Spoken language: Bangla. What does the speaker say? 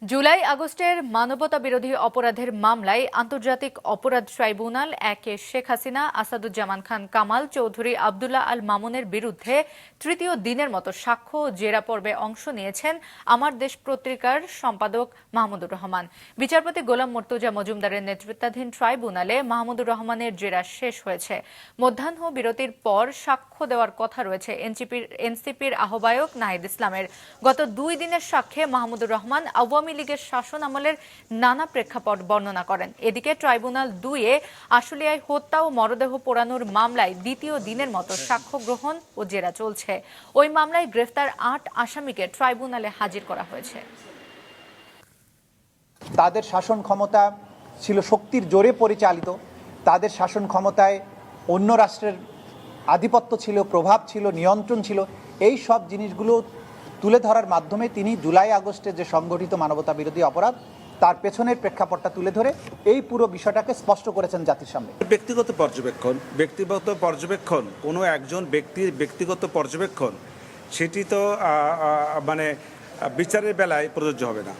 জুলাই আগস্টের মানবতা বিরোধী অপরাধের মামলায় আন্তর্জাতিক অপরাধ ট্রাইব্যুনাল একে শেখ হাসিনা, আসাদুজ্জামান খান কামাল, চৌধুরী আবদুল্লাহ আল মামুনের বিরুদ্ধে তৃতীয় দিনের মতো সাক্ষ্য ও জেরা পর্বে অংশ নিয়েছেন আমার দেশ পত্রিকার সম্পাদক মাহমুদুর রহমান। বিচারপতি গোলাম মর্তুজা মজুমদারের নেতৃত্বাধীন ট্রাইব্যুনালে মাহমুদুর রহমানের জেরা শেষ হয়েছে। মধ্যাহ্ন বিরতির পর সাক্ষ্য দেওয়ার কথা রয়েছে এনসিপির আহ্বায়ক নাহিদ ইসলামের। গত 2 দিনের সাক্ষ্যে মাহমুদুর রহমান আওয়ামী লীগের শাসন আমলের নানা প্রেক্ষাপট বর্ণনা করেন। এদিকে ট্রাইব্যুনাল 2-এ আশুলিয়ায় হত্যা ও মরদেহ পোড়ানোর মামলায় দ্বিতীয় দিনের মতো সাক্ষ্য গ্রহণ ও জেরা চলছে। ওই মামলায় গ্রেফতার 8 আসামিকে ট্রাইব্যুনালে হাজির করা হয়েছে। তাদের শাসন ক্ষমতা ছিল শক্তির জোরে পরিচালিত। তাদের শাসন ক্ষমতায় অন্য রাষ্ট্রের আধিপত্য ছিল, প্রভাব ছিল, নিয়ন্ত্রণ ছিল। এই সব জিনিসগুলো তুলে ধরার মাধ্যমে তিনি জুলাই আগস্টে যে সংগঠিত মানবতা বিরোধী অপরাধ তার পেছনের প্রেক্ষাপটটা তুলে ধরে এই পুরো বিষয়টাকে স্পষ্ট করেছেন জাতির সামনে। ব্যক্তিগত পর্যবেক্ষণ কোনো একজন ব্যক্তির ব্যক্তিগত পর্যবেক্ষণ সেটি তো বিচারের বেলায় প্রযোজ্য হবে না।